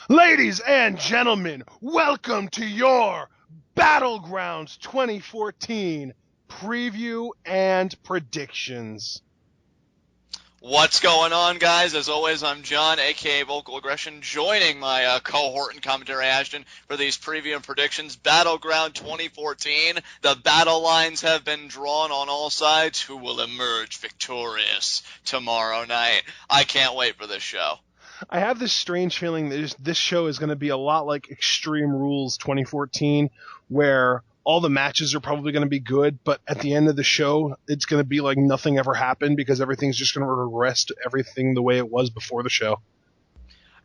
Ladies and gentlemen, welcome to your Battlegrounds 2014 preview and predictions. What's going on, guys? As always, I'm John, aka VocalAggression, joining my cohort and commentary Ashton for these preview and predictions. Battleground 2014. The battle lines have been drawn on all sides. Who will emerge victorious tomorrow night? I can't wait for this show. I have this strange feeling that this show is going to be a lot like Extreme Rules 2014, where all the matches are probably going to be good, but at the end of the show, it's going to be like nothing ever happened because everything's just going to regress to everything the way it was before the show.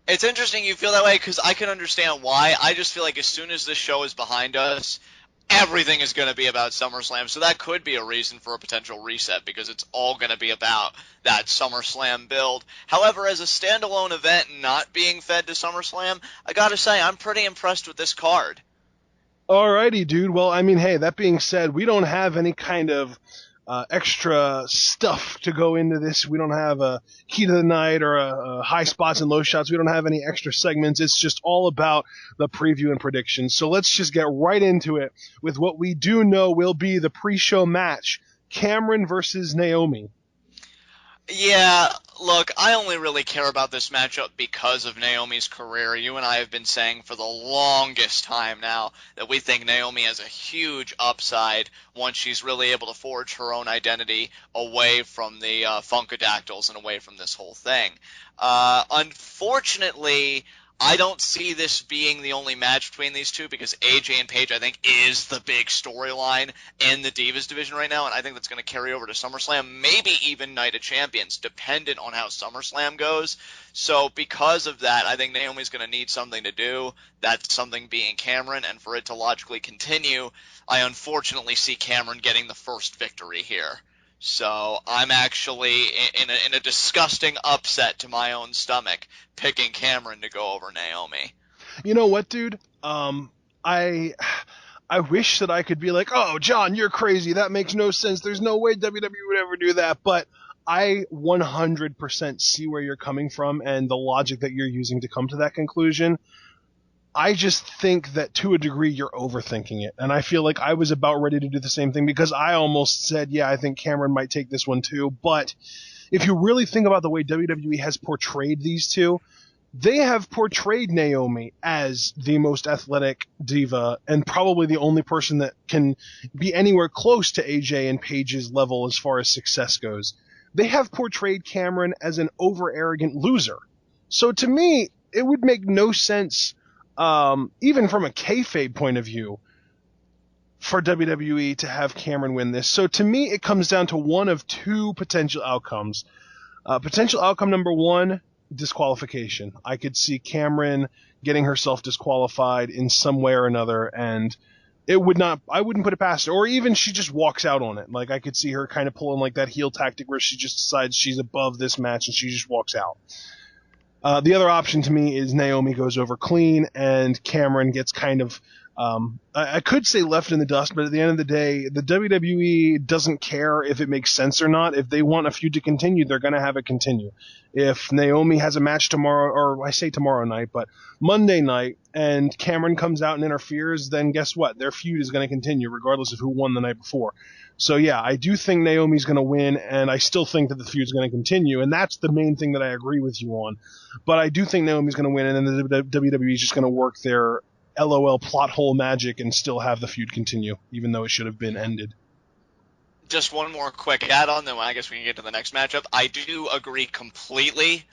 It's interesting you feel that way because I can understand why. I just feel like as soon as this show is behind us, everything is going to be about SummerSlam, so that could be a reason for a potential reset because it's all going to be about that SummerSlam build. However, as a standalone event not being fed to SummerSlam, I gotta say, I'm pretty impressed with this card. Alrighty, dude. Well, I mean, hey, that being said, we don't have any kind of extra stuff to go into this. We don't have a key to the night or a high spots and low shots. We don't have any extra segments. It's just all about the preview and predictions. So let's just get right into it with what we do know will be the pre-show match, Cameron versus Naomi. Yeah, look, I only really care about this matchup because of Naomi's career. You and I have been saying for the longest time now that we think Naomi has a huge upside once she's really able to forge her own identity away from the Funkadactyls and away from this whole thing. Unfortunately, I don't see this being the only match between these two because AJ and Paige, I think, is the big storyline in the Divas division right now, and I think that's going to carry over to SummerSlam, maybe even Night of Champions, dependent on how SummerSlam goes. So because of that, I think Naomi's going to need something to do. That something being Cameron, and for it to logically continue, I unfortunately see Cameron getting the first victory here. So I'm actually in a disgusting upset to my own stomach, picking Cameron to go over Naomi. You know what, dude? I wish that I could be like, oh, John, you're crazy. That makes no sense. There's no way WWE would ever do that. But I 100% see where you're coming from and the logic that you're using to come to that conclusion. I just think that to a degree you're overthinking it. And I feel like I was about ready to do the same thing because I almost said, yeah, I think Cameron might take this one too. But if you really think about the way WWE has portrayed these two, they have portrayed Naomi as the most athletic diva and probably the only person that can be anywhere close to AJ and Paige's level as far as success goes. They have portrayed Cameron as an over-arrogant loser. So to me, it would make no sense, even from a kayfabe point of view, for WWE to have Cameron win this. So to me, it comes down to one of two potential outcomes. Potential outcome number one, disqualification. I could see Cameron getting herself disqualified in some way or another, and I wouldn't put it past her. Or even she just walks out on it. Like, I could see her kind of pulling like that heel tactic where she just decides she's above this match and she just walks out. The other option to me is Naomi goes over clean and Cameron gets kind of, I could say left in the dust, but at the end of the day, the WWE doesn't care if it makes sense or not. If they want a feud to continue, they're going to have it continue. If Naomi has a match tomorrow, or I say tomorrow night, but Monday night, and Cameron comes out and interferes, then guess what? Their feud is going to continue regardless of who won the night before. So yeah, I do think Naomi's going to win, and I still think that the feud's going to continue, and that's the main thing that I agree with you on. But I do think Naomi's going to win, and then the WWE is just going to work their LOL plot hole magic and still have the feud continue, even though it should have been ended. Just one more quick add-on, then I guess we can get to the next matchup. I do agree completely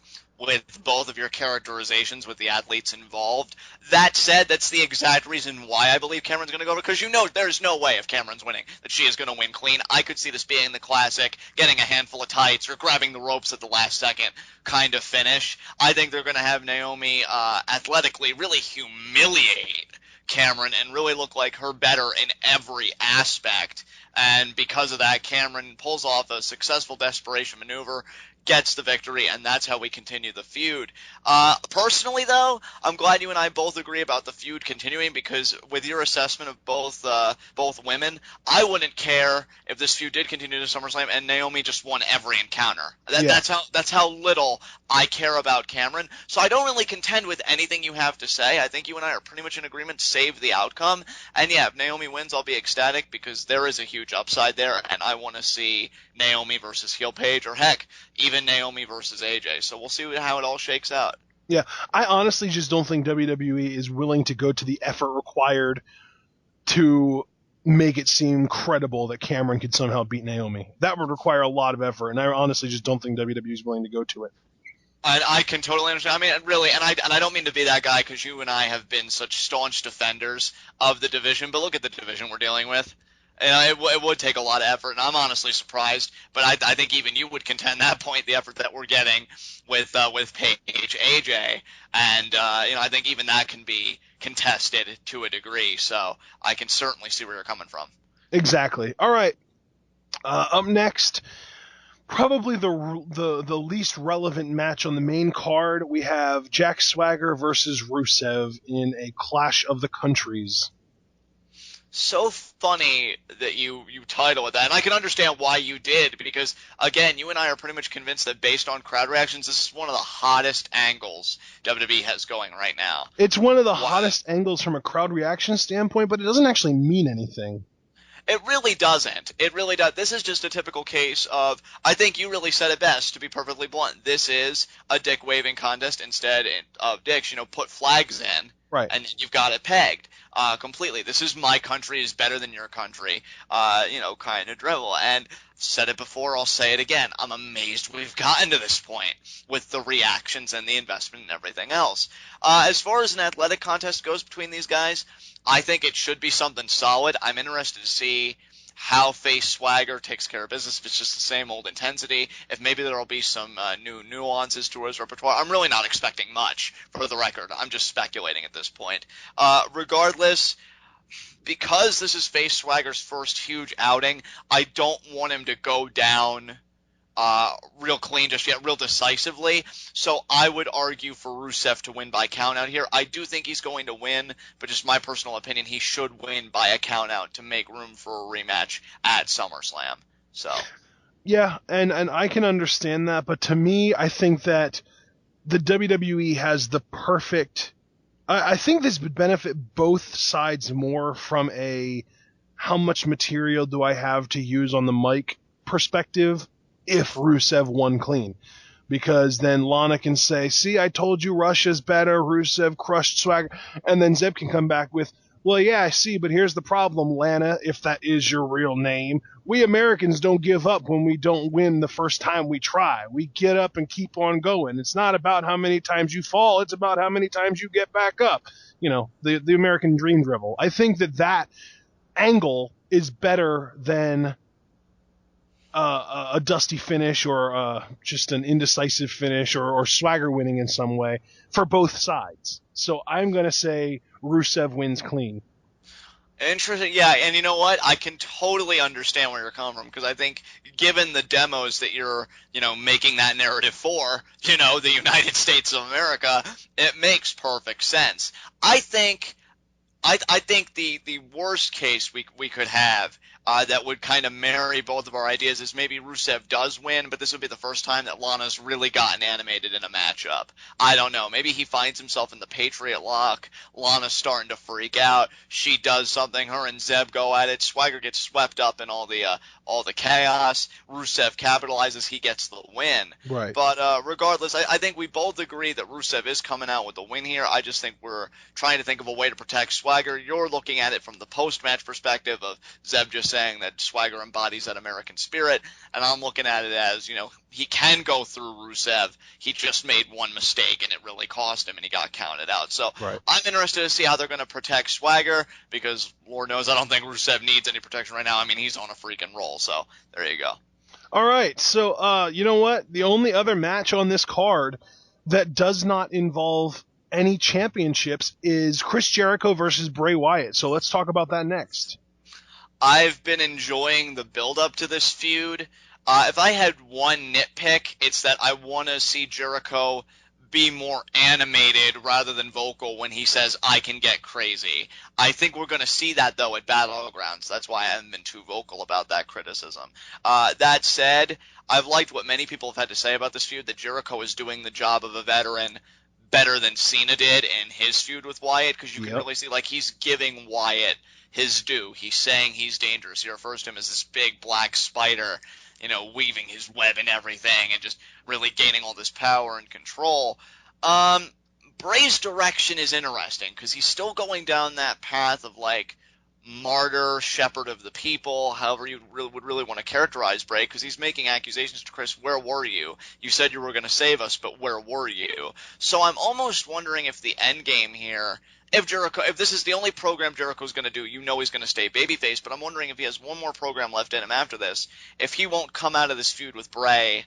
with both of your characterizations with the athletes involved. That said, that's the exact reason why I believe Cameron's going to go over, because you know there's no way if Cameron's winning that she is going to win clean. I could see this being the classic, getting a handful of tights or grabbing the ropes at the last second kind of finish. I think they're going to have Naomi athletically really humiliate Cameron and really look like her better in every aspect. And because of that, Cameron pulls off a successful desperation maneuver, gets the victory, and that's how we continue the feud. Personally, though, I'm glad you and I both agree about the feud continuing, because with your assessment of both women, I wouldn't care if this feud did continue to SummerSlam and Naomi just won every encounter. Yeah. That's how little I care about Cameron. So I don't really contend with anything you have to say. I think you and I are pretty much in agreement. Save the outcome, and yeah, if Naomi wins, I'll be ecstatic, because there is a huge upside there, and I want to see Naomi versus heel Paige, or heck, even Naomi versus AJ. So we'll see how it all shakes out. Yeah, I honestly just don't think WWE is willing to go to the effort required to make it seem credible that Cameron could somehow beat Naomi. That would require a lot of effort, and I honestly just don't think WWE is willing to go to it. I can totally understand. I mean, really, and I don't mean to be that guy, because you and I have been such staunch defenders of the division. But look at the division we're dealing with. It would take a lot of effort, and I'm honestly surprised. But I think even you would contend that point, the effort that we're getting with Paige, AJ, and I think even that can be contested to a degree. So I can certainly see where you're coming from. Exactly. All right. Up next, probably the least relevant match on the main card, we have Jack Swagger versus Rusev in a Clash of the Countries. So funny that you title it that, and I can understand why you did, because again, you and I are pretty much convinced that based on crowd reactions, this is one of the hottest angles WWE has going right now. It's one of the hottest angles from a crowd reaction standpoint, but it doesn't actually mean anything. It really doesn't. It really does. This is just a typical case of, I think you really said it best, to be perfectly blunt. This is a dick waving contest instead of dicks. Put flags in. Right. And you've got it pegged completely. This is my country is better than your country, kind of drivel. And said it before, I'll say it again. I'm amazed we've gotten to this point with the reactions and the investment and everything else. As far as an athletic contest goes between these guys, I think it should be something solid. I'm interested to see how Face Swagger takes care of business, if it's just the same old intensity, if maybe there will be some new nuances to his repertoire. I'm really not expecting much, for the record. I'm just speculating at this point. Regardless, because this is Face Swagger's first huge outing, I don't want him to go down real clean just yet, real decisively. So I would argue for Rusev to win by countout here. I do think he's going to win, but just my personal opinion, he should win by a countout to make room for a rematch at SummerSlam. So yeah, and I can understand that, but to me, I think that the WWE has the perfect. I think this would benefit both sides more from a how much material do I have to use on the mic perspective if Rusev won clean. Because then Lana can say, see, I told you Russia's better, Rusev crushed Swagger, and then Zeb can come back with, well, yeah, I see, but here's the problem, Lana, if that is your real name. We Americans don't give up when we don't win the first time we try. We get up and keep on going. It's not about how many times you fall, it's about how many times you get back up. The American dream dribble. I think that angle is better than a dusty finish or just an indecisive finish or Swagger winning in some way for both sides. So I'm going to say Rusev wins clean. Interesting. Yeah, and you know what? I can totally understand where you're coming from, because I think given the demos that you're, making that narrative for, the United States of America, it makes perfect sense. I think the worst case we could have that would kind of marry both of our ideas is maybe Rusev does win, but this would be the first time that Lana's really gotten animated in a matchup. I don't know. Maybe he finds himself in the Patriot lock. Lana's starting to freak out. She does something. Her and Zeb go at it. Swagger gets swept up in all the chaos. Rusev capitalizes. He gets the win. Right. But regardless, I think we both agree that Rusev is coming out with the win here. I just think we're trying to think of a way to protect Swagger. You're looking at it from the post-match perspective of Zeb just saying that Swagger embodies that American spirit, and I'm looking at it as, he can go through Rusev. He just made one mistake, and it really cost him, and he got counted out. So right. I'm interested to see how they're going to protect Swagger, because Lord knows I don't think Rusev needs any protection right now. I mean, he's on a freaking roll, so there you go. All right, so you know what? The only other match on this card that does not involve any championships is Chris Jericho versus Bray Wyatt. So let's talk about that next. I've been enjoying the build-up to this feud. If I had one nitpick, it's that I want to see Jericho be more animated rather than vocal when he says, I can get crazy. I think we're going to see that, though, at Battlegrounds. That's why I haven't been too vocal about that criticism. That said, I've liked what many people have had to say about this feud, that Jericho is doing the job of a veteran better than Cena did in his feud with Wyatt, because you can Yep. really see, like, he's giving Wyatt his due. He's saying he's dangerous. He refers to him as this big black spider, weaving his web and everything, and just really gaining all this power and control. Um, Bray's direction is interesting because he's still going down that path of like martyr, shepherd of the people, however you would really want to characterize Bray, because he's making accusations to Chris. Where were you? You said you were going to save us, but where were you? So I'm almost wondering if the end game here, if this is the only program Jericho's going to do, he's going to stay babyface, but I'm wondering if he has one more program left in him after this, if he won't come out of this feud with Bray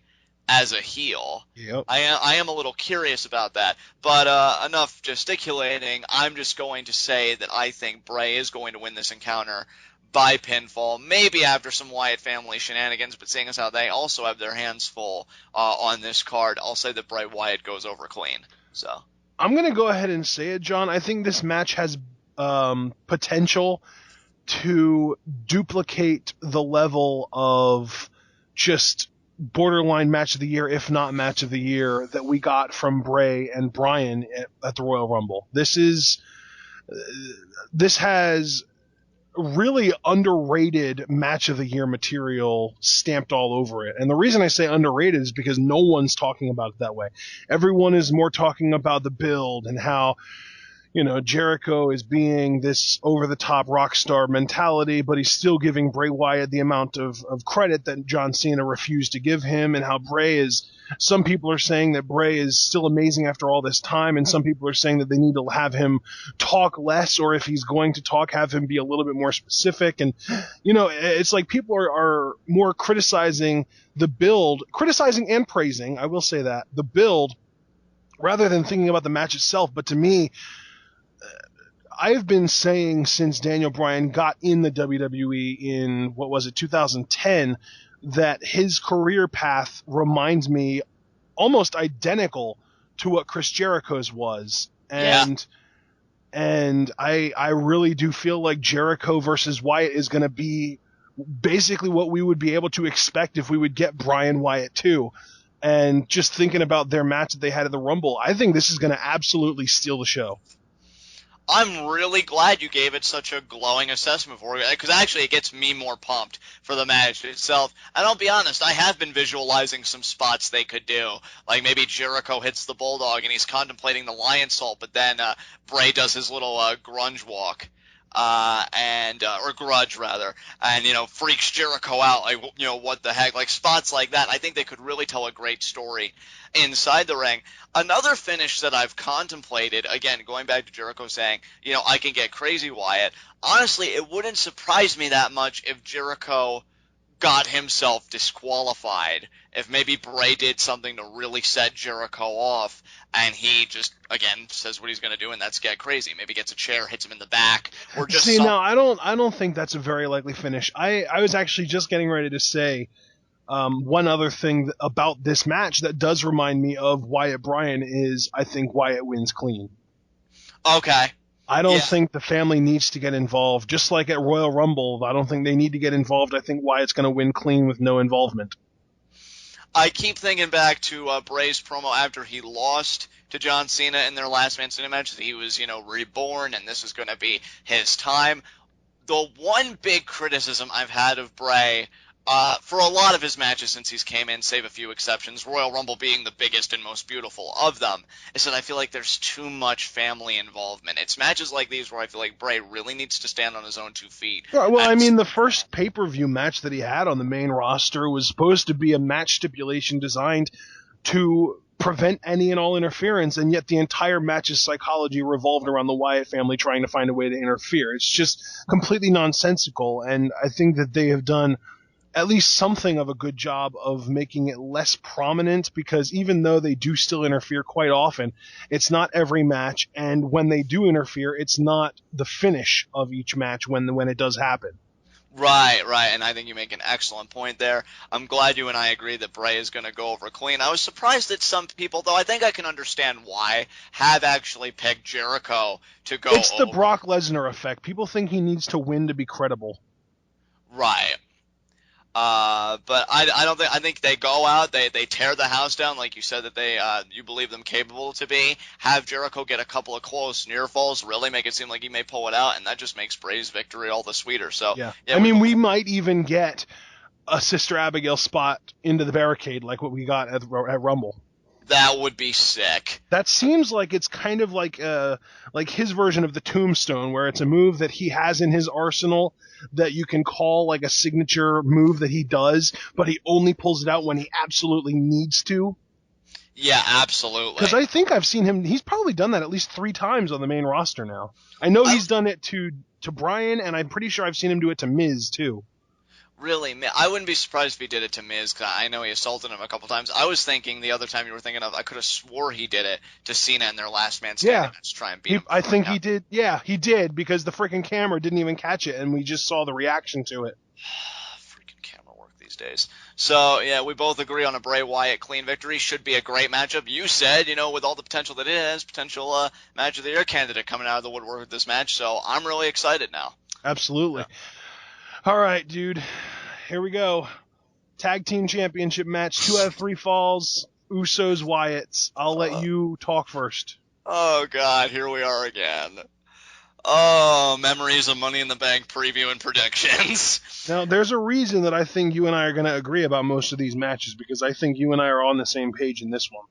as a heel. Yep. I am a little curious about that, but enough gesticulating. I'm just going to say that I think Bray is going to win this encounter by pinfall, maybe after some Wyatt family shenanigans, but seeing as how they also have their hands full on this card, I'll say that Bray Wyatt goes over clean. So I'm going to go ahead and say it, John. I think this match has potential to duplicate the level of just borderline match of the year, if not match of the year, that we got from Bray and Bryan at the Royal Rumble. This has really underrated match of the year material stamped all over it. And the reason I say underrated is because no one's talking about it that way. Everyone is more talking about the build and how, Jericho is being this over-the-top rock star mentality, but he's still giving Bray Wyatt the amount of credit that John Cena refused to give him, and how some people are saying that Bray is still amazing after all this time, and some people are saying that they need to have him talk less, or if he's going to talk, have him be a little bit more specific. And, it's like people are more criticizing the build, criticizing and praising, I will say that, the build, rather than thinking about the match itself. But to me, I've been saying since Daniel Bryan got in the WWE in, 2010, that his career path reminds me almost identical to what Chris Jericho's was. And I really do feel like Jericho versus Wyatt is going to be basically what we would be able to expect if we would get Bryan Wyatt too. And just thinking about their match that they had at the Rumble, I think this is going to absolutely steal the show. I'm really glad you gave it such a glowing assessment for it, because actually it gets me more pumped for the match itself. And I'll be honest, I have been visualizing some spots they could do. Like maybe Jericho hits the Bulldog and he's contemplating the Lion Salt, but then Bray does his little grunge walk. Or grudge rather, and freaks Jericho out, like what the heck, like spots like that. I think they could really tell a great story inside the ring. Another finish that I've contemplated, again going back to Jericho saying, I can get crazy, Wyatt. Honestly, it wouldn't surprise me that much if Jericho got himself disqualified, if maybe Bray did something to really set Jericho off, and he just, again, says what he's going to do, and that's get crazy. Maybe gets a chair, hits him in the back, or just no, I don't think that's a very likely finish. I was actually just getting ready to say one other thing about this match that does remind me of Wyatt Bryan is I think Wyatt wins clean. Okay. I don't think the family needs to get involved. Just like at Royal Rumble, I don't think they need to get involved. I think Wyatt's going to win clean with no involvement. I keep thinking back to Bray's promo after he lost to John Cena in their last Man Cena match, that he was, reborn, and this was going to be his time. The one big criticism I've had of Bray for a lot of his matches since he's came in, save a few exceptions, Royal Rumble being the biggest and most beautiful of them, is that I feel like there's too much family involvement. It's matches like these where I feel like Bray really needs to stand on his own 2 feet. Well, I mean, the first pay-per-view match that he had on the main roster was supposed to be a match stipulation designed to prevent any and all interference, and yet the entire match's psychology revolved around the Wyatt family trying to find a way to interfere. It's just completely nonsensical, and I think that they have done at least something of a good job of making it less prominent, because even though they do still interfere quite often, it's not every match, and when they do interfere, it's not the finish of each match when it does happen. Right, right, and I think you make an excellent point there. I'm glad you and I agree that Bray is going to go over clean. I was surprised that some people, though I think I can understand why, have actually picked Jericho to go It's the over. Brock Lesnar effect. People think he needs to win to be credible. Right. But I don't think I think they go out, they tear the house down like you said that they you believe them capable to be. Have Jericho get a couple of close near falls, really make it seem like he may pull it out, and that just makes Bray's victory all the sweeter. So Yeah. yeah, I we mean, both we might even get a Sister Abigail spot into the barricade like what we got at Rumble. that would be sick. That seems like it's kind of like his version of the Tombstone, where it's a move that he has in his arsenal that you can call like a signature move that he does, but he only pulls it out when he absolutely needs to. Yeah, absolutely. Because I think I've seen him. He's probably done that at least 3 times on the main roster now. I know he's done it to Bryan, and I'm pretty sure I've seen him do it to Miz too. Really, I wouldn't be surprised if he did it to Miz, because I know he assaulted him a couple times. I was thinking the other time you were thinking of, I could have swore he did it to Cena in their last man standing match to try and beat him. I think he did. Yeah, he did, because the freaking camera didn't even catch it, and we just saw the reaction to it. Freaking camera work these days. So, yeah, we both agree on a Bray Wyatt clean victory. Should be a great matchup. You said, with all the potential that it has, potential match of the year candidate coming out of the woodwork with this match, so I'm really excited now. Absolutely. Yeah. All right, dude. Here we go. Tag team championship match. 2 out of 3 falls. Usos, Wyatts. I'll let you talk first. Oh, God. Here we are again. Oh, memories of Money in the Bank preview and predictions. Now, there's a reason that I think you and I are going to agree about most of these matches, because I think you and I are on the same page in this one.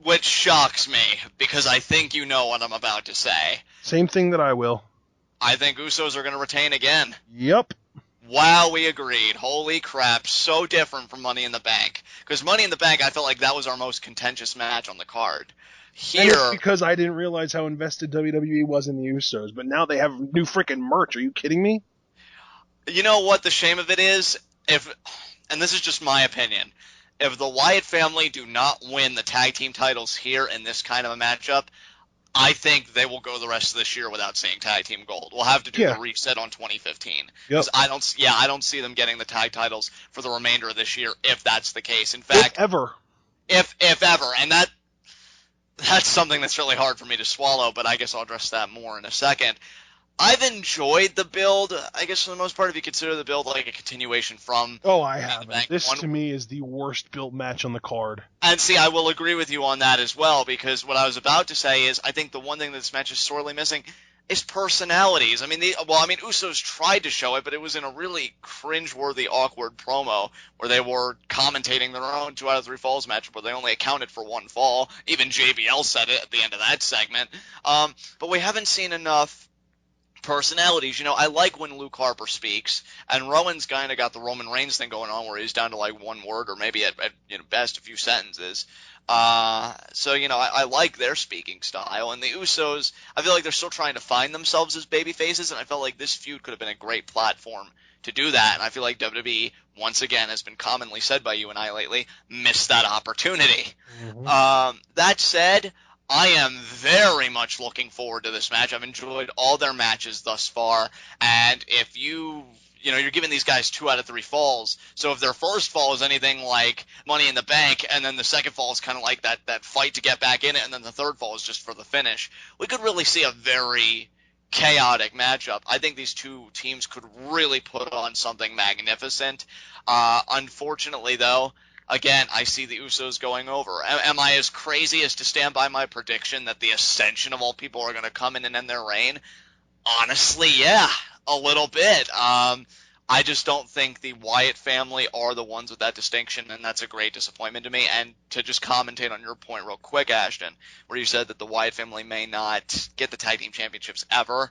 Which shocks me, because I think you know what I'm about to say. Same thing that I will. I think Usos are going to retain again. Yep. Wow, we agreed. Holy crap, so different from Money in the Bank. Because Money in the Bank, I felt like that was our most contentious match on the card. Here, and it's because I didn't realize how invested WWE was in the Usos, but now they have new freaking merch. Are you kidding me? You know what the shame of it is? And this is just my opinion, if the Wyatt family do not win the tag team titles here in this kind of a matchup, I think they will go the rest of this year without seeing tag team gold. We'll have to do the reset on 2015. Because I don't see them getting the tag titles for the remainder of this year if that's the case. In fact, if ever, and that's something that's really hard for me to swallow, but I guess I'll address that more in a second. I've enjoyed the build, I guess for the most part, if you consider the build like a continuation from... Oh, I haven't. This, to me, is the worst built match on the card. And see, I will agree with you on that as well, because what I was about to say is I think the one thing that this match is sorely missing is personalities. I mean, Usos tried to show it, but it was in a really cringe-worthy, awkward promo where they were commentating their own 2 out of 3 falls match, where they only accounted for 1 fall. Even JBL said it at the end of that segment. But we haven't seen enough personalities. I like when Luke Harper speaks, and Rowan's kind of got the Roman Reigns thing going on where he's down to like 1 word or maybe at best a few sentences. So I like their speaking style, and the Usos, I feel like they're still trying to find themselves as baby faces, and I felt like this feud could have been a great platform to do that, and I feel like WWE, once again, has been commonly said by you and I lately, missed that opportunity. Mm-hmm. That said, I am very much looking forward to this match. I've enjoyed all their matches thus far, and if you're giving these guys 2 out of 3 falls, so if their first fall is anything like Money in the Bank, and then the second fall is kind of like that fight to get back in it, and then the third fall is just for the finish, we could really see a very chaotic matchup. I think these two teams could really put on something magnificent. Unfortunately, though, again, I see the Usos going over. Am I as crazy as to stand by my prediction that the Ascension of all people are going to come in and end their reign? Honestly, yeah, a little bit. I just don't think the Wyatt family are the ones with that distinction, and that's a great disappointment to me. And to just commentate on your point real quick, Ashton, where you said that the Wyatt family may not get the tag team championships ever,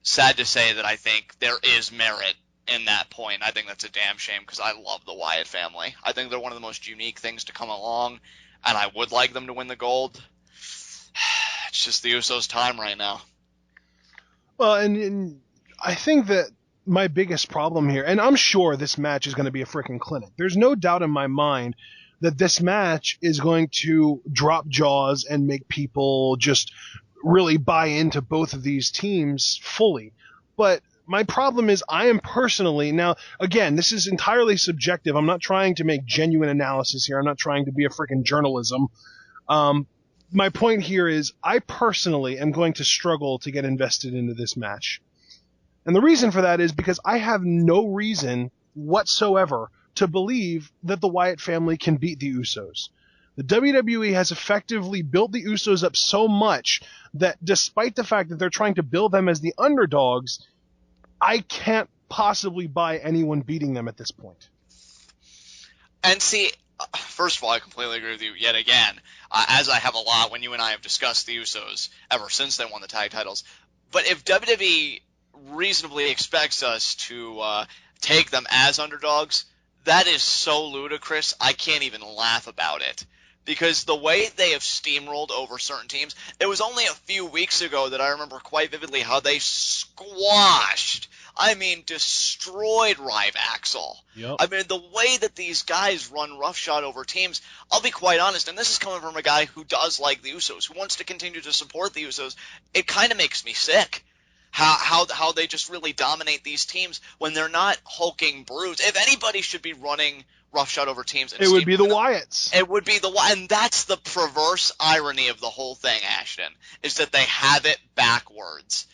sad to say that I think there is merit in that point. I think that's a damn shame because I love the Wyatt family. I think they're one of the most unique things to come along, and I would like them to win the gold. It's just the Usos' time right now. Well, and I think that my biggest problem here, and I'm sure this match is going to be a freaking clinic. There's no doubt in my mind that this match is going to drop jaws and make people just really buy into both of these teams fully. But My problem is I am personally, now, again, this is entirely subjective. I'm not trying to make genuine analysis here. I'm not trying to be a freaking journalism. My point here is I personally am going to struggle to get invested into this match. And the reason for that is because I have no reason whatsoever to believe that the Wyatt family can beat the Usos. The WWE has effectively built the Usos up so much that despite the fact that they're trying to build them as the underdogs, I can't possibly buy anyone beating them at this point. And see, first of all, I completely agree with you yet again, as I have a lot when you and I have discussed the Usos ever since they won the tag titles. But if WWE reasonably expects us to take them as underdogs, that is so ludicrous, I can't even laugh about it. Because the way they have steamrolled over certain teams, it was only a few weeks ago that I remember quite vividly how they squashed, destroyed Ryback. Yep. I mean, the way that these guys run roughshod over teams, I'll be quite honest, and this is coming from a guy who does like the Usos, who wants to continue to support the Usos, it kind of makes me sick. How they just really dominate these teams when they're not hulking brutes. If anybody should be running roughshod over teams, it would be the Wyatts. It would be and that's the perverse irony of the whole thing, Ashton, is that they have it backwards.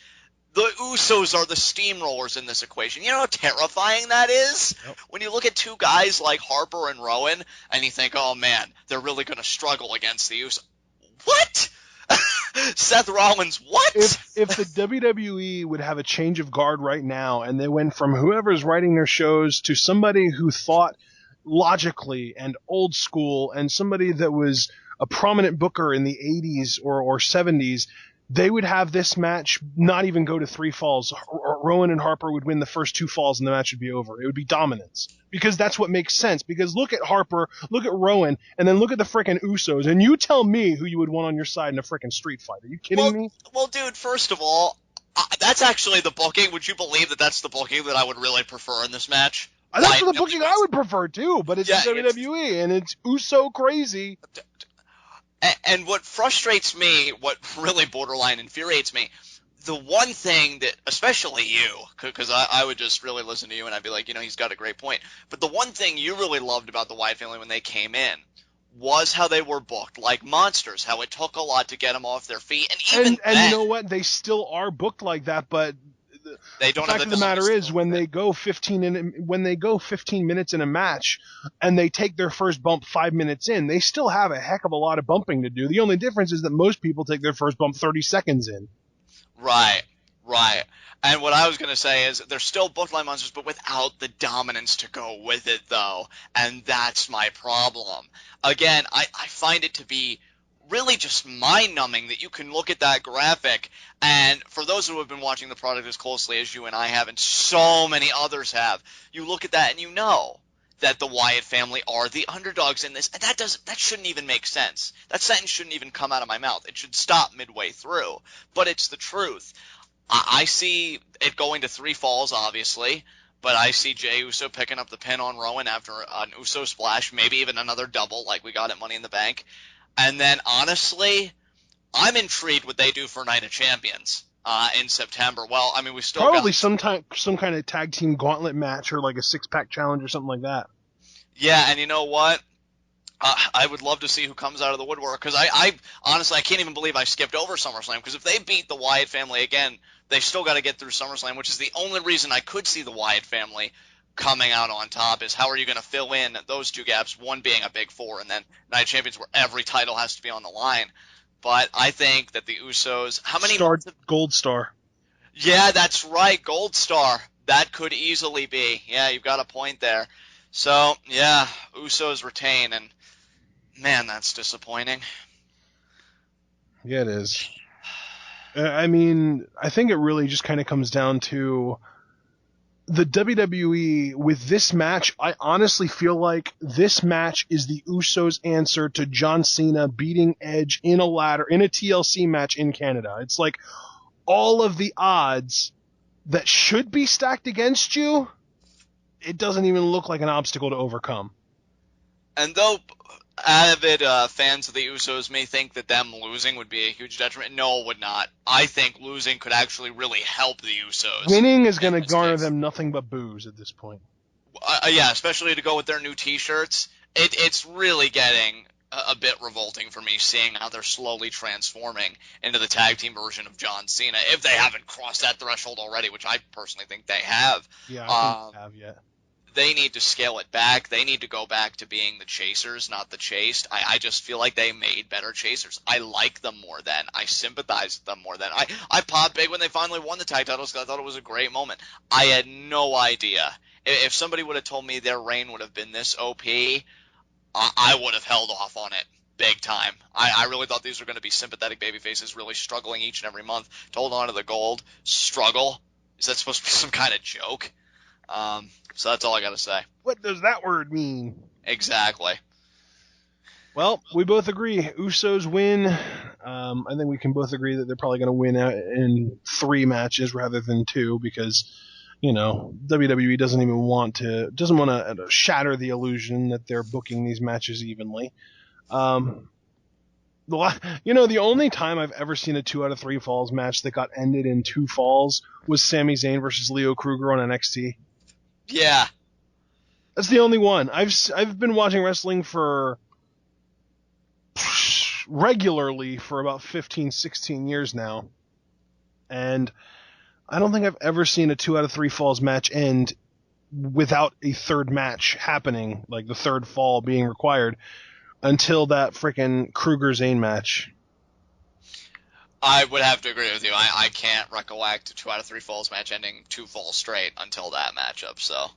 The Usos are the steamrollers in this equation. You know how terrifying that is? Yep. When you look at two guys like Harper and Rowan, and you think, oh man, they're really going to struggle against the Usos. What? Seth Rollins, what? If the WWE would have a change of guard right now and they went from whoever's writing their shows to somebody who thought logically and old school and somebody that was a prominent booker in the 80s or 70s, they would have this match not even go to 3 falls. Rowan and Harper would win the first 2 falls and the match would be over. It would be dominance. Because that's what makes sense. Because look at Harper, look at Rowan, and then look at the frickin' Usos, and you tell me who you would want on your side in a frickin' street fight. Are you kidding me? Well, dude, first of all, that's actually the booking. Would you believe that that's the booking that I would really prefer in this match? That's the booking I would prefer, too, but it's WWE, and it's Uso crazy. And what frustrates me, what really borderline infuriates me, the one thing that, especially you, because I would just really listen to you and I'd be like, he's got a great point. But the one thing you really loved about the Wyatt family when they came in was how they were booked like monsters, how it took a lot to get them off their feet. And you know what? They still are booked like that, but they don't. The fact of the matter is, when they go 15 minutes in a match, and they take their first bump 5 minutes in, they still have a heck of a lot of bumping to do. The only difference is that most people take their first bump 30 seconds in. Right. And what I was going to say is they're still booked like monsters, but without the dominance to go with it, though. And that's my problem. Again, I find it to be really just mind-numbing that you can look at that graphic, and for those who have been watching the product as closely as you and I have, and so many others have, you look at that and you know that the Wyatt family are the underdogs in this, and that shouldn't even make sense. That sentence shouldn't even come out of my mouth. It should stop midway through, but it's the truth. I see it going to 3 falls, obviously, but I see Jey Uso picking up the pin on Rowan after an Uso splash, maybe even another double like we got at Money in the Bank. And then, honestly, I'm intrigued what they do for Night of Champions in September. Well, we still probably some kind of tag team gauntlet match or like a 6-pack challenge or something like that. Yeah, and you know what? I would love to see who comes out of the woodwork, because I honestly, I can't even believe I skipped over SummerSlam, because if they beat the Wyatt family again, they've still got to get through SummerSlam, which is the only reason I could see the Wyatt family coming out on top. Is how are you going to fill in those 2 gaps, one being a big 4, and then Night of Champions where every title has to be on the line. But I think that the Usos, how many Gold Star. Yeah, that's right, Gold Star. That could easily be. Yeah, you've got a point there. So, yeah, Usos retain, and man, that's disappointing. Yeah, it is. I think it really just kind of comes down to the WWE with this match. I honestly feel like this match is the Usos' answer to John Cena beating Edge in a TLC match in Canada. It's like all of the odds that should be stacked against you, it doesn't even look like an obstacle to overcome. And though Avid fans of the Usos may think that them losing would be a huge detriment. No, it would not. I think losing could actually really help the Usos. Winning is going to In this garner case. them nothing but boos at this point. Yeah, especially to go with their new T-shirts. It's really getting a bit revolting for me seeing how they're slowly transforming into the tag team version of John Cena, if they haven't crossed that threshold already, which I personally think they have. Yeah, I think they have yet. They need to scale it back. They need to go back to being the chasers, not the chased. I just feel like they made better chasers. I like them more then. I sympathize with them more then. I popped big when they finally won the tag titles because I thought it was a great moment. I had no idea. If somebody would have told me their reign would have been this OP, I would have held off on it big time. I really thought these were going to be sympathetic babyfaces really struggling each and every month to hold on to the gold. Struggle? Is that supposed to be some kind of joke? So that's all I got to say. What does that word mean? Exactly. Well, we both agree. Usos win. I think we can both agree that they're probably going to win in 3 matches rather than 2 because, WWE doesn't want to shatter the illusion that they're booking these matches evenly. The only time I've ever seen a 2 out of 3 falls match that got ended in 2 falls was Sami Zayn versus Leo Kruger on NXT. Yeah. That's the only one. I've been watching wrestling for regularly for about 15, 16 years now. And I don't think I've ever seen a 2 out of 3 falls match end without a third match happening, like the third fall being required, until that frickin' Kruger-Zayn match. I would have to agree with you. I can't recollect a 2 out of 3 falls match ending 2 falls straight until that matchup, so.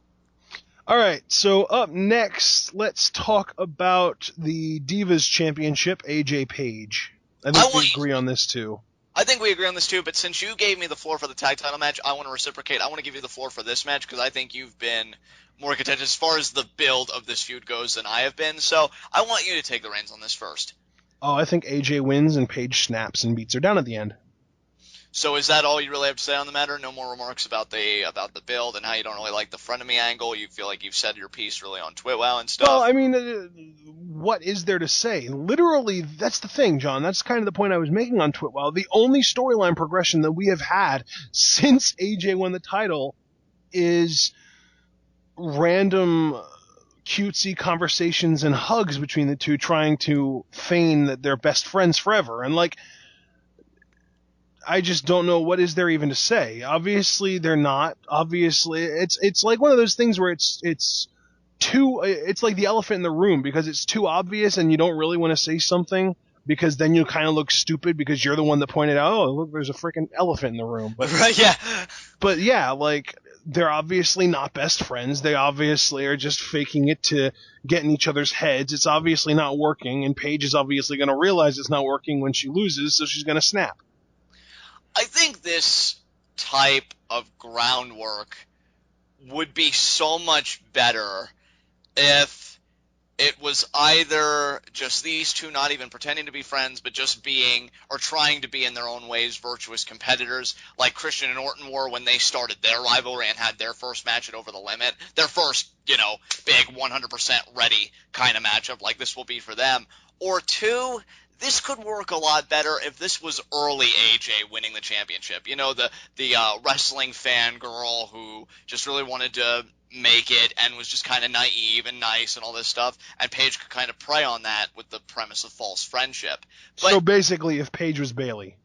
All right, so up next, let's talk about the Divas Championship, AJ Page. I think we agree on this, too. I think we agree on this, too, but since you gave me the floor for the tag title match, I want to reciprocate. I want to give you the floor for this match because I think you've been more contentious as far as the build of this feud goes than I have been, so I want you to take the reins on this first. Oh, I think AJ wins and Page snaps and beats her down at the end. So is that all you really have to say on the matter? No more remarks about the build and how you don't really like the frenemy angle? You feel like you've said your piece really on Twitwell and stuff? Well, I mean, what is there to say? Literally, that's the thing, John. That's kind of the point I was making on Twitwell. The only storyline progression that we have had since AJ won the title is random cutesy conversations and hugs between the two, trying to feign that they're best friends forever. And, I just don't know what is there even to say. Obviously, they're not. Obviously, it's like one of those things where it's like the elephant in the room because it's too obvious and you don't really want to say something because then you kind of look stupid because you're the one that pointed out, oh, look, there's a freaking elephant in the room. But, yeah. But yeah, they're obviously not best friends. They obviously are just faking it to get in each other's heads. It's obviously not working, and Paige is obviously going to realize it's not working when she loses, so she's going to snap. I think this type of groundwork would be so much better if it was either just these two not even pretending to be friends, but just being or trying to be in their own ways virtuous competitors, like Christian and Orton were when they started their rivalry and had their first match at Over the Limit. Their first, big 100% ready kind of matchup like this will be for them. Or two, this could work a lot better if this was early AJ winning the championship. The wrestling fan girl who just really wanted to make it and was just kind of naive and nice and all this stuff, and Paige could kind of prey on that with the premise of false friendship. But, so basically, if Paige was Bayley.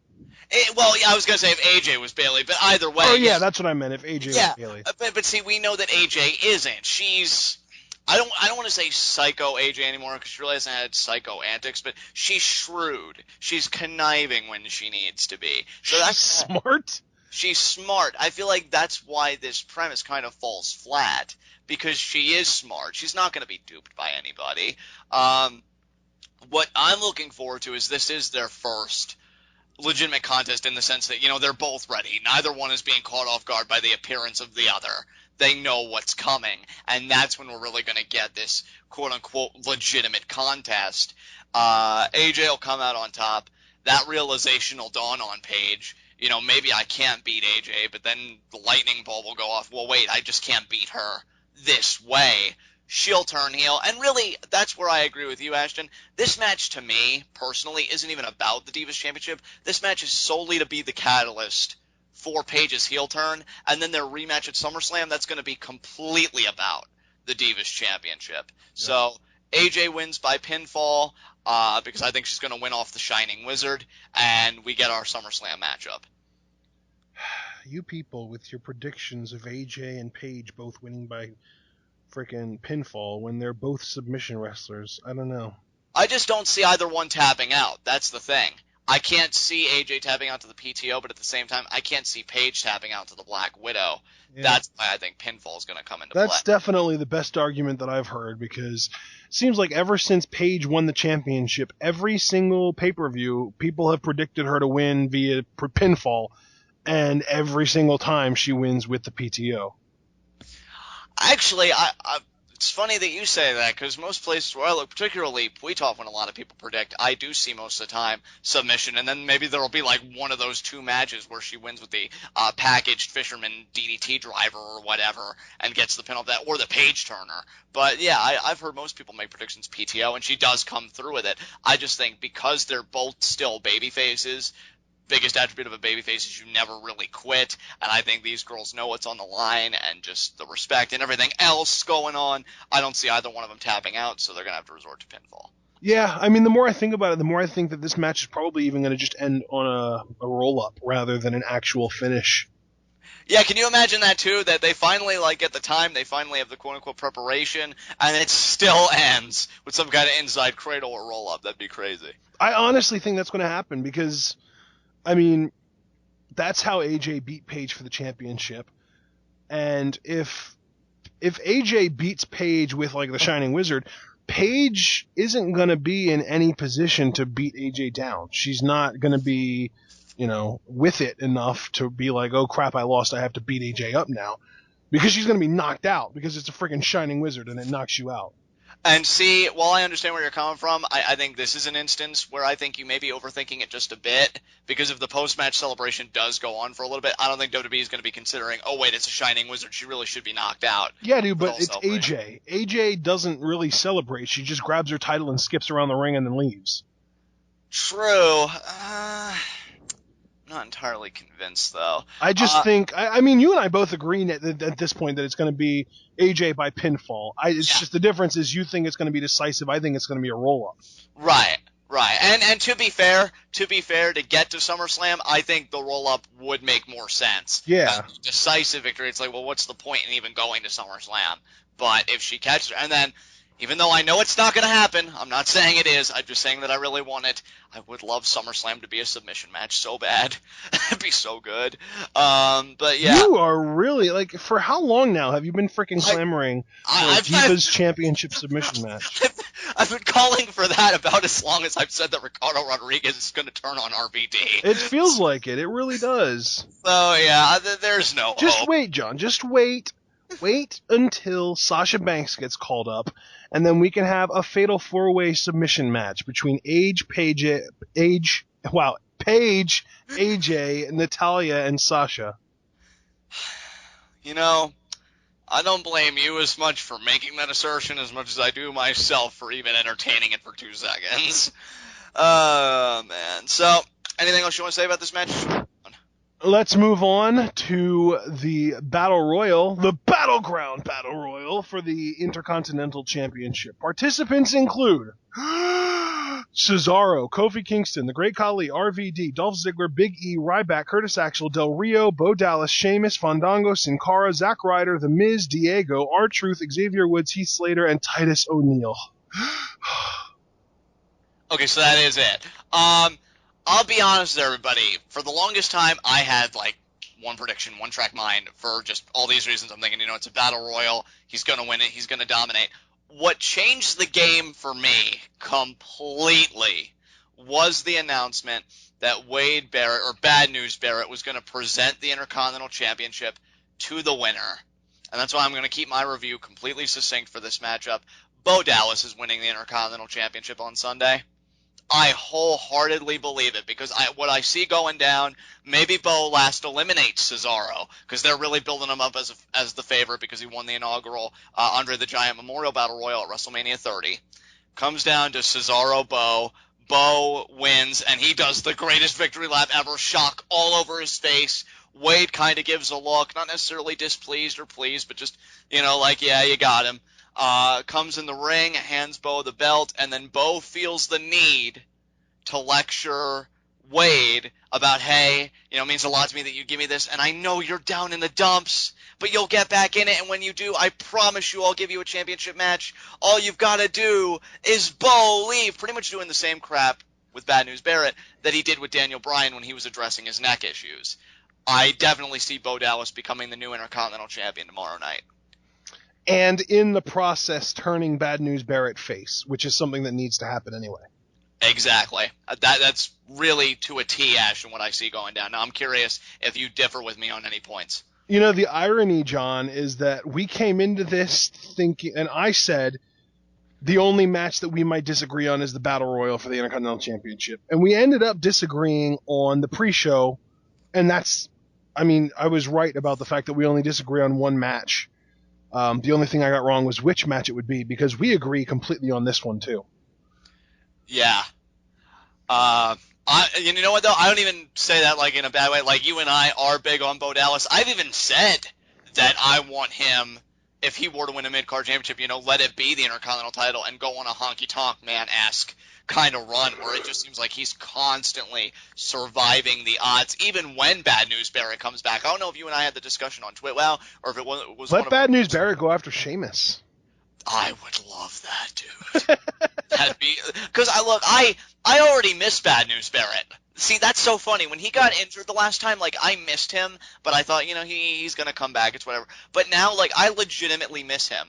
I was going to say if AJ was Bayley, but either way. Oh, yeah, that's what I meant, if AJ was Bayley. But see, we know that AJ isn't. She's... I don't want to say psycho AJ anymore because she really hasn't had psycho antics, but she's shrewd. She's conniving when she needs to be. So that's smart. She's smart. I feel like that's why this premise kind of falls flat, because she is smart. She's not going to be duped by anybody. What I'm looking forward to is this is their first legitimate contest in the sense that, they're both ready. Neither one is being caught off guard by the appearance of the other. They know what's coming, and that's when we're really going to get this quote-unquote legitimate contest. AJ will come out on top. That realization will dawn on Paige. Maybe I can't beat AJ, but then the lightning bulb will go off. Well, wait, I just can't beat her this way. she'll turn heel. And really, that's where I agree with you, Ashton. This match, to me, personally, isn't even about the Divas Championship. This match is solely to be the catalyst for Paige's heel turn, and then their rematch at SummerSlam, that's going to be completely about the Divas Championship. Yeah. So AJ wins by pinfall, because I think she's going to win off the Shining Wizard, and we get our SummerSlam matchup. You people with your predictions of AJ and Paige both winning by freaking pinfall when they're both submission wrestlers. I don't know. I just don't see either one tapping out. That's the thing. I can't see AJ tapping out to the PTO, but at the same time, I can't see Paige tapping out to the Black Widow. Yeah. That's why I think pinfall is going to come into play. That's definitely the best argument that I've heard, because it seems like ever since Paige won the championship, every single pay-per-view, people have predicted her to win via pinfall, and every single time she wins with the PTO. Actually, it's funny that you say that, because most places where I look, particularly Puitov, when a lot of people predict, I do see most of the time submission, and then maybe there will be like one of those two matches where she wins with the packaged Fisherman DDT driver or whatever and gets the pin off that, or the Page turner. But yeah, I've heard most people make predictions PTO, and she does come through with it. I just think because they're both still baby faces, biggest attribute of a babyface is you never really quit, and I think these girls know what's on the line and just the respect and everything else going on. I don't see either one of them tapping out, so they're going to have to resort to pinfall. Yeah, I mean, the more I think about it, the more I think that this match is probably even going to just end on a roll-up rather than an actual finish. Yeah, can you imagine that too? That they finally, like, at the time, they finally have the quote-unquote preparation, and it still ends with some kind of inside cradle or roll-up. That'd be crazy. I honestly think that's going to happen because, I mean, that's how AJ beat Paige for the championship. And if AJ beats Paige with, like, the Shining Wizard, Paige isn't going to be in any position to beat AJ down. She's not going to be, with it enough to be like, oh, crap, I lost. I have to beat AJ up now. Because she's going to be knocked out because it's a freaking Shining Wizard and it knocks you out. And see, while I understand where you're coming from, I think this is an instance where I think you may be overthinking it just a bit, because if the post-match celebration does go on for a little bit, I don't think WWE is going to be considering, oh, wait, it's a Shining Wizard, she really should be knocked out. Yeah, dude, but it's AJ. AJ doesn't really celebrate. She just grabs her title and skips around the ring and then leaves. True. Not entirely convinced, though. I just think, I mean, you and I both agree at this point that it's going to be AJ by pinfall. It's just the difference is you think it's going to be decisive. I think it's going to be a roll-up. Right. And to be fair, to get to SummerSlam, I think the roll-up would make more sense. Yeah. Decisive victory, it's like, well, what's the point in even going to SummerSlam? But if she catches her, and then, even though I know it's not going to happen, I'm not saying it is, I'm just saying that I really want it. I would love SummerSlam to be a submission match so bad. It'd be so good. But yeah. You are really, like, for how long now have you been freaking clamoring for a Divas Championship submission match? I've been calling for that about as long as I've said that Ricardo Rodriguez is going to turn on RVD. It feels like it. It really does. So, yeah, there's no Just hope. wait, John. Just wait. Wait until Sasha Banks gets called up, and then we can have a fatal four-way submission match between Paige, AJ, Natalya, and Sasha. I don't blame you as much for making that assertion as much as I do myself for even entertaining it for 2 seconds. Man. So, anything else you want to say about this match? Let's move on to the Battle Royal, the Battleground Battle Royal for the Intercontinental Championship. Participants include Cesaro, Kofi Kingston, The Great Khali, RVD, Dolph Ziggler, Big E, Ryback, Curtis Axel, Del Rio, Bo Dallas, Sheamus, Fandango, Sin Cara, Zack Ryder, The Miz, Diego, R-Truth, Xavier Woods, Heath Slater, and Titus O'Neil. Okay, so that is it. I'll be honest with everybody. For the longest time, I had, like, one prediction, one track mind for just all these reasons. I'm thinking, it's a battle royal. He's going to win it. He's going to dominate. What changed the game for me completely was the announcement that Wade Barrett, or Bad News Barrett, was going to present the Intercontinental Championship to the winner. And that's why I'm going to keep my review completely succinct for this matchup. Bo Dallas is winning the Intercontinental Championship on Sunday. I wholeheartedly believe it because what I see going down, maybe Bo last eliminates Cesaro because they're really building him up as the favorite because he won the inaugural Andre the Giant Memorial Battle Royal at WrestleMania 30. Comes down to Cesaro Bo. Bo wins, and he does the greatest victory lap ever, shock all over his face. Wade kind of gives a look, not necessarily displeased or pleased, but just, like, yeah, you got him. Comes in the ring, hands Bo the belt, and then Bo feels the need to lecture Wade about, hey, it means a lot to me that you give me this, and I know you're down in the dumps, but you'll get back in it, and when you do, I promise you I'll give you a championship match. All you've got to do is Bo leave. Pretty much doing the same crap with Bad News Barrett that he did with Daniel Bryan when he was addressing his neck issues. I definitely see Bo Dallas becoming the new Intercontinental Champion tomorrow night. And in the process, turning Bad News Barrett face, which is something that needs to happen anyway. Exactly. That's really to a T, Ashton, what I see going down. Now, I'm curious if you differ with me on any points. The irony, John, is that we came into this thinking, and I said the only match that we might disagree on is the Battle Royal for the Intercontinental Championship. And we ended up disagreeing on the pre-show, and I was right about the fact that we only disagree on one match. The only thing I got wrong was which match it would be, because we agree completely on this one, too. Yeah. You know what, though? I don't even say that, like, in a bad way. Like, you and I are big on Bo Dallas. I've even said that I want him, if he were to win a mid-card championship, let it be the Intercontinental title and go on a honky-tonk man-esque kind of run where it just seems like he's constantly surviving the odds, even when Bad News Barrett comes back. I don't know if you and I had the discussion on Twitter, or if it was Let Bad News Barrett go after Sheamus. I would love that, dude. That'd be because I already miss Bad News Barrett. See, that's so funny. When he got injured the last time, like, I missed him, but I thought, he's gonna come back. It's whatever. But now, like, I legitimately miss him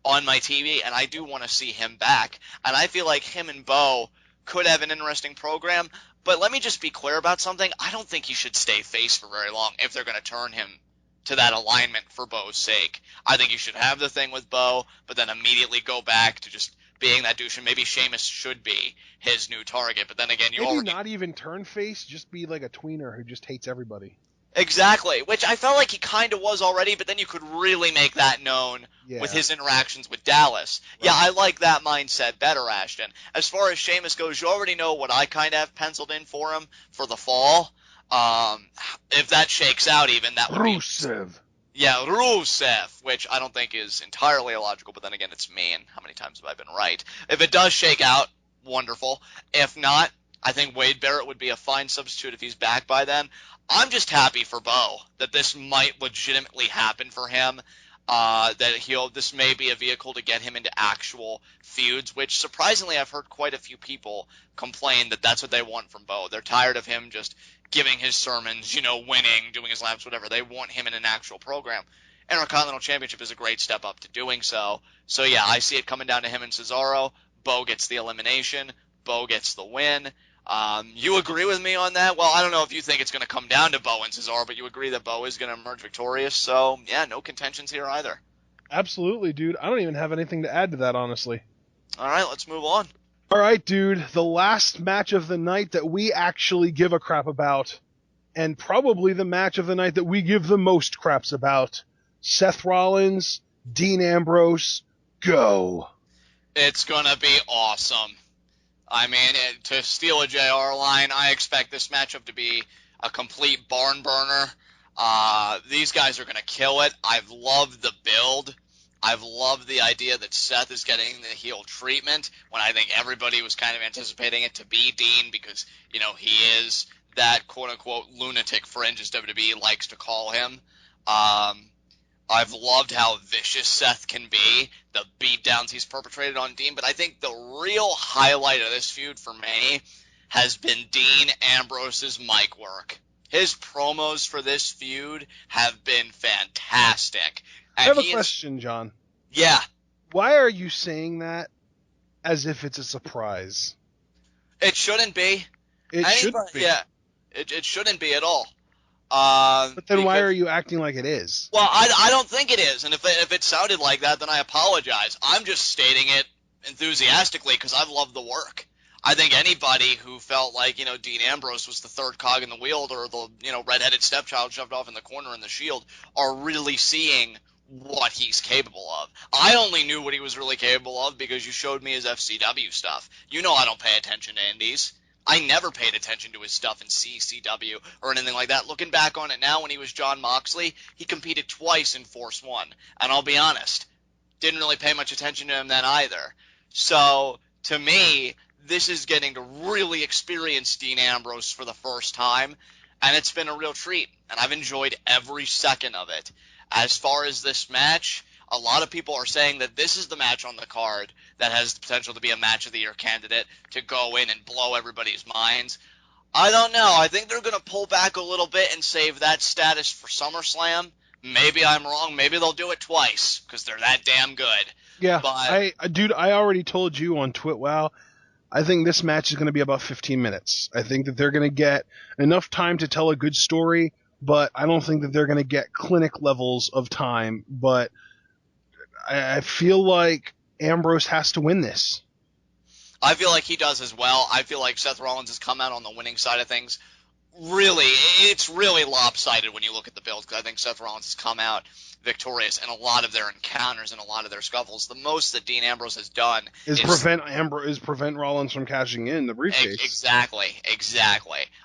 on my TV, and I do want to see him back. And I feel like him and Bo could have an interesting program. But let me just be clear about something. I don't think he should stay face for very long if they're gonna turn him to that alignment for Bo's sake. I think you should have the thing with Bo, but then immediately go back to just being that douche, and maybe Sheamus should be his new target. But then again, not even turn face, just be like a tweener who just hates everybody. Exactly, which I felt like he kind of was already, but then you could really make that known with his interactions with Dallas. Right. Yeah, I like that mindset better, Ashton. As far as Sheamus goes, you already know what I kind of have penciled in for him for the fall. If that shakes out even, that would Rusev. Yeah, Rusev, which I don't think is entirely illogical, but then again, it's me, and how many times have I been right? If it does shake out, wonderful. If not, I think Wade Barrett would be a fine substitute if he's back by then. I'm just happy for Bo that this might legitimately happen for him, that this may be a vehicle to get him into actual feuds, which surprisingly I've heard quite a few people complain that that's what they want from Bo. They're tired of him just giving his sermons, winning, doing his laps, whatever. They want him in an actual program. Intercontinental Championship is a great step up to doing so. So, yeah, I see it coming down to him and Cesaro. Bo gets the elimination. Bo gets the win. You agree with me on that? Well, I don't know if you think it's going to come down to Bo and Cesaro, but you agree that Bo is going to emerge victorious. So, yeah, no contentions here either. Absolutely, dude. I don't even have anything to add to that, honestly. All right, let's move on. All right, dude. The last match of the night that we actually give a crap about, and probably the match of the night that we give the most craps about, Seth Rollins, Dean Ambrose, go. It's going to be awesome. I mean, to steal a JR line, I expect this matchup to be a complete barn burner. These guys are going to kill it. I've loved the build. I've loved the idea that Seth is getting the heel treatment when I think everybody was kind of anticipating it to be Dean because, he is that quote-unquote lunatic fringe, as WWE likes to call him. I've loved how vicious Seth can be, the beatdowns he's perpetrated on Dean, but I think the real highlight of this feud for me has been Dean Ambrose's mic work. His promos for this feud have been fantastic. I have a question, John. Yeah. Why are you saying that as if it's a surprise? It shouldn't be. It shouldn't be. Yeah. It shouldn't be at all. But then why are you acting like it is? Well, I don't think it is, and if it sounded like that, then I apologize. I'm just stating it enthusiastically because I've loved the work. I think anybody who felt like, Dean Ambrose was the third cog in the wheel or the, redheaded stepchild shoved off in the corner in the Shield are really seeing what he's capable of. I only knew what he was really capable of because you showed me his FCW stuff. I don't pay attention to indies. I never paid attention to his stuff in CCW or anything like that. Looking back on it now, when he was John Moxley, he competed twice in Force 1. And I'll be honest, didn't really pay much attention to him then either. So, to me, this is getting to really experience Dean Ambrose for the first time, and it's been a real treat, and I've enjoyed every second of it. As far as this match, a lot of people are saying that this is the match on the card that has the potential to be a match of the year candidate, to go in and blow everybody's minds. I don't know. I think they're going to pull back a little bit and save that status for SummerSlam. Maybe I'm wrong. Maybe they'll do it twice because they're that damn good. Yeah, But I already told you on TwitWow, I think this match is going to be about 15 minutes. I think that they're going to get enough time to tell a good story, but I don't think that they're going to get clinic levels of time. But I feel like Ambrose has to win this. I feel like he does as well. I feel like Seth Rollins has come out on the winning side of things. Really, it's really lopsided when you look at the build, because I think Seth Rollins has come out victorious in a lot of their encounters and a lot of their scuffles. The most that Dean Ambrose has done is prevent Rollins from cashing in the briefcase. Exactly.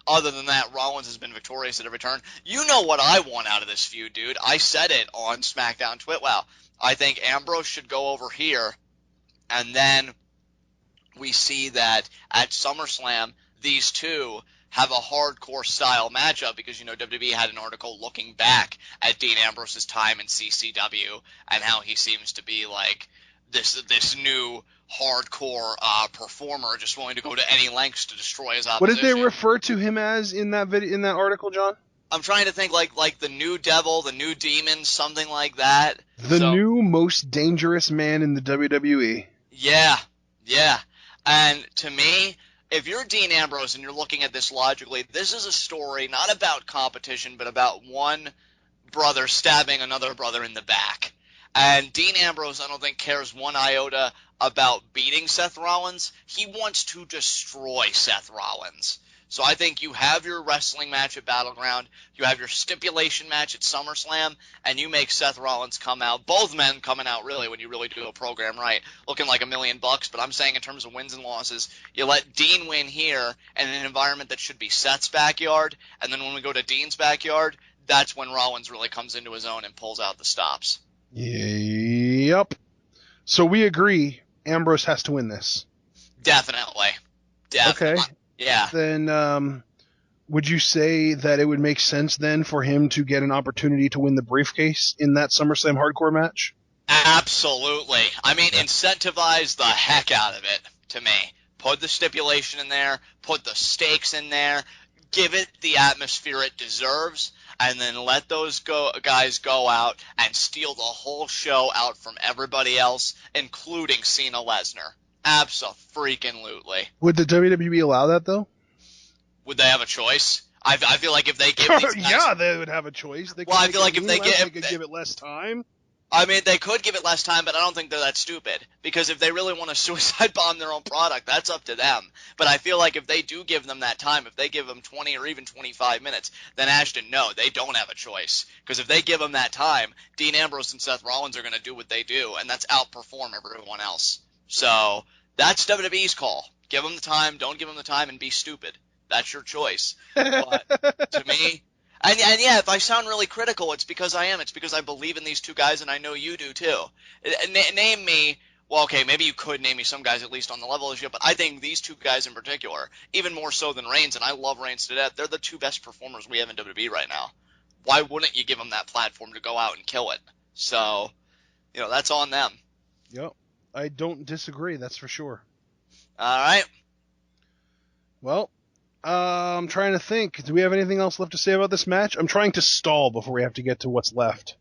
Other than that, Rollins has been victorious at every turn. You know what I want out of this feud, dude. I said it on SmackDown TwitWow. I think Ambrose should go over here, and then we see that at SummerSlam, these two have a hardcore style matchup, because WWE had an article looking back at Dean Ambrose's time in CCW and how he seems to be like this new hardcore performer, just willing to go to any lengths to destroy his opposition. What did they refer to him as in that article, John? I'm trying to think, like the new devil, the new demon, something like that. The new most dangerous man in the WWE. Yeah. And to me, if you're Dean Ambrose and you're looking at this logically, this is a story not about competition, but about one brother stabbing another brother in the back. And Dean Ambrose, I don't think, cares one iota about beating Seth Rollins. He wants to destroy Seth Rollins. So I think you have your wrestling match at Battleground, you have your stipulation match at SummerSlam, and you make Seth Rollins come out, both men coming out really when you really do a program right, looking like $1 million. But I'm saying in terms of wins and losses, you let Dean win here in an environment that should be Seth's backyard, and then when we go to Dean's backyard, that's when Rollins really comes into his own and pulls out the stops. Yep. So we agree Ambrose has to win this. Definitely. Okay. Yeah. Then would you say that it would make sense then for him to get an opportunity to win the briefcase in that SummerSlam hardcore match? Absolutely. I mean, incentivize the heck out of it, to me. Put the stipulation in there, put the stakes in there, give it the atmosphere it deserves, and then let those guys go out and steal the whole show out from everybody else, including Cena Lesnar. Abso-freaking-lutely. Would the WWE allow that, though? Would they have a choice? I feel like if they give these guys... Yeah, they would have a choice. I feel like if they could give it less time. I mean, they could give it less time, but I don't think they're that stupid. Because if they really want to suicide bomb their own product, that's up to them. But I feel like if they do give them that time, if they give them 20 or even 25 minutes, then Ashton, no, they don't have a choice. Because if they give them that time, Dean Ambrose and Seth Rollins are going to do what they do, and that's outperform everyone else. So that's WWE's call. Give them the time, don't give them the time, and be stupid. That's your choice. But to me... And yeah, if I sound really critical, it's because I am. It's because I believe in these two guys, and I know you do too. Name me, well, okay, maybe you could name me some guys at least on the level of you, but I think these two guys in particular, even more so than Reigns, and I love Reigns to death, they're the two best performers we have in WWE right now. Why wouldn't you give them that platform to go out and kill it? So, that's on them. Yep. I don't disagree, that's for sure. All right. Well, I'm trying to think. Do we have anything else left to say about this match? I'm trying to stall before we have to get to what's left.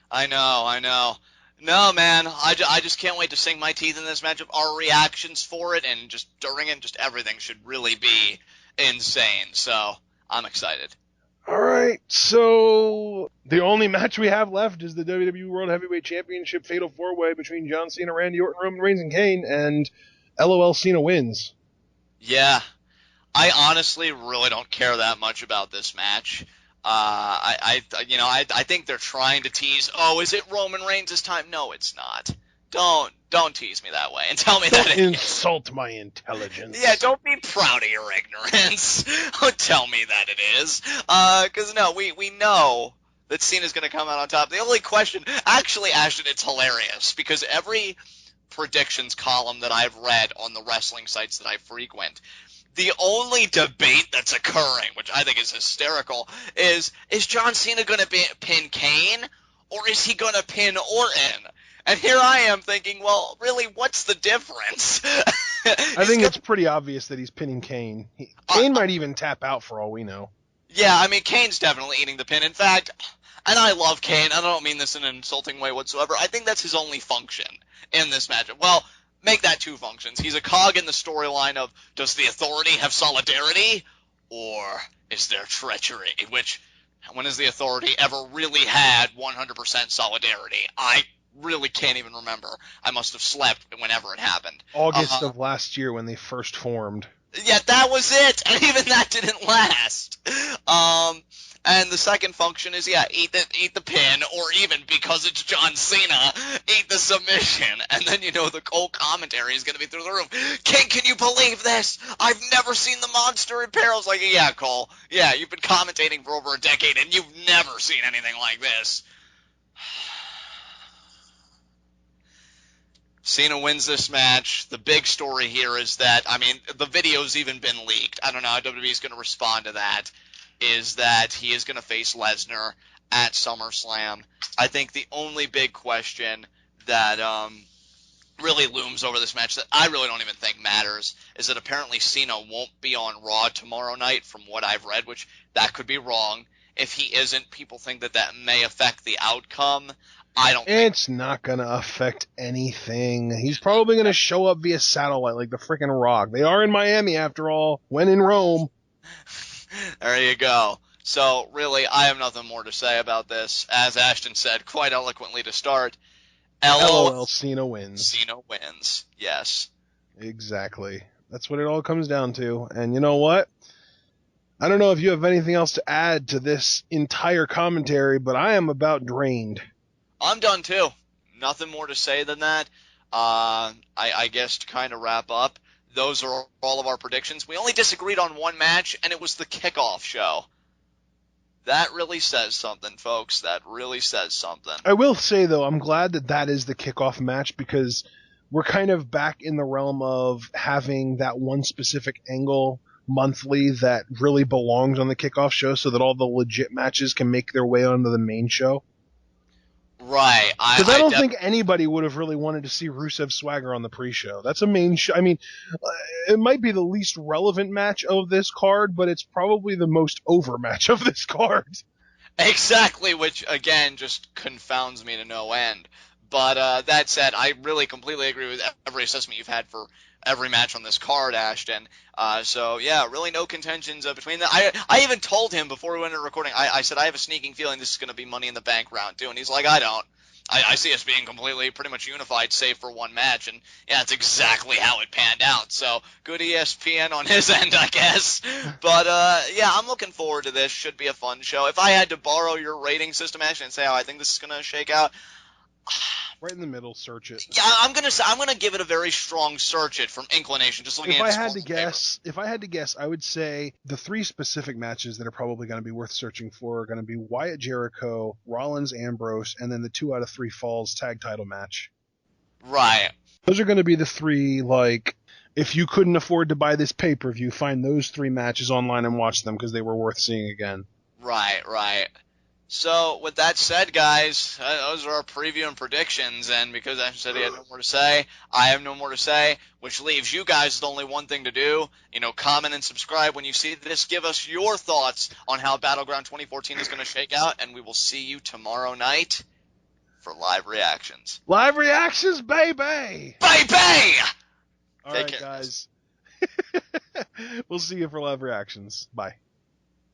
I know. No, man, I just can't wait to sink my teeth in this matchup. Our reactions for it and just during it, just everything should really be insane. So I'm excited. All right, so the only match we have left is the WWE World Heavyweight Championship Fatal 4-Way between John Cena, Randy Orton, Roman Reigns, and Kane, and LOL Cena wins. Yeah, I honestly really don't care that much about this match. I think they're trying to tease. Oh, is it Roman Reigns' time? No, it's not. Don't tease me that way and tell me that Don't it is. insult my Yeah, intelligence. don't be proud of your ignorance. Don't tell me that it is. Because no, we know that Cena's going to come out on top. The only question, actually, Ashton, it's hilarious because every predictions column that I've read on the wrestling sites that I frequent, the only debate that's occurring, which I think is hysterical, is John Cena going to pin Kane or is he going to pin Orton? And here I am thinking, well, really, what's the difference? I think it's pretty obvious that he's pinning Kane. Kane might even tap out for all we know. Yeah, I mean, Kane's definitely eating the pin. In fact, and I love Kane, I don't mean this in an insulting way whatsoever. I think that's his only function in this matchup. Well, make that two functions. He's a cog in the storyline of, does the Authority have solidarity, or is there treachery? Which, when has the Authority ever really had 100% solidarity? I really can't even remember. I must have slept whenever it happened. August of last year when they first formed. Yeah, that was it, and even that didn't last. And the second function is, yeah, eat the pin, or even because it's John Cena, eat the submission, and then the whole commentary is going to be through the roof. King, can you believe this? I've never seen the monster in perils. Like, yeah, Cole, yeah, you've been commentating for over a decade, and you've never seen anything like this. Cena wins this match. The big story here is that, I mean, the video's even been leaked. I don't know how WWE's going to respond to that. Is that he is going to face Lesnar at SummerSlam. I think the only big question that really looms over this match that I really don't even think matters is that apparently Cena won't be on Raw tomorrow night from what I've read, which that could be wrong. If he isn't, people think that may affect the outcome. I don't think It's not going to affect anything. He's probably going to show up via satellite like the freaking Rock. They are in Miami after all, when in Rome. There you go. So, really, I have nothing more to say about this. As Ashton said quite eloquently to start, LOL, Cena wins. Cena wins. Yes. Exactly. That's what it all comes down to. And you know what? I don't know if you have anything else to add to this entire commentary, but I am about drained. I'm done too. Nothing more to say than that. I guess to kind of wrap up, those are all of our predictions. We only disagreed on one match, and it was the kickoff show. That really says something, folks. That really says something. I will say, though, I'm glad that is the kickoff match because we're kind of back in the realm of having that one specific angle monthly that really belongs on the kickoff show so that all the legit matches can make their way onto the main show. Right. Because I don't think anybody would have really wanted to see Rusev Swagger on the pre-show. That's a main show. I mean, it might be the least relevant match of this card, but it's probably the most over match of this card. Exactly, which, again, just confounds me to no end. But that said, I really completely agree with every assessment you've had for every match on this card, Ashton. So, yeah, really no contentions between them. I even told him before we went into recording, I said, I have a sneaking feeling this is going to be Money in the Bank round 2. And he's like, I don't. I see us being completely, pretty much unified, save for one match. And, yeah, that's exactly how it panned out. So, good ESPN on his end, I guess. But, yeah, I'm looking forward to this. Should be a fun show. If I had to borrow your rating system, Ashton, and say how I think this is going to shake out, right in the middle, search it. Yeah, I'm gonna give it a very strong search it from inclination. Just looking if at I had to guess, I would say the three specific matches that are probably going to be worth searching for are going to be Wyatt Jericho, Rollins Ambrose, and then the 2 out of 3 Falls tag title match. Right. Those are going to be the three, like, if you couldn't afford to buy this pay-per-view, find those 3 matches online and watch them because they were worth seeing again. Right. So, with that said, guys, those are our preview and predictions, and because Ashton said he had no more to say, I have no more to say, which leaves you guys with only one thing to do. Comment and subscribe when you see this. Give us your thoughts on how Battleground 2014 is going to shake out, and we will see you tomorrow night for live reactions. Live reactions, baby! Baby! All right, guys. We'll see you for live reactions. Bye.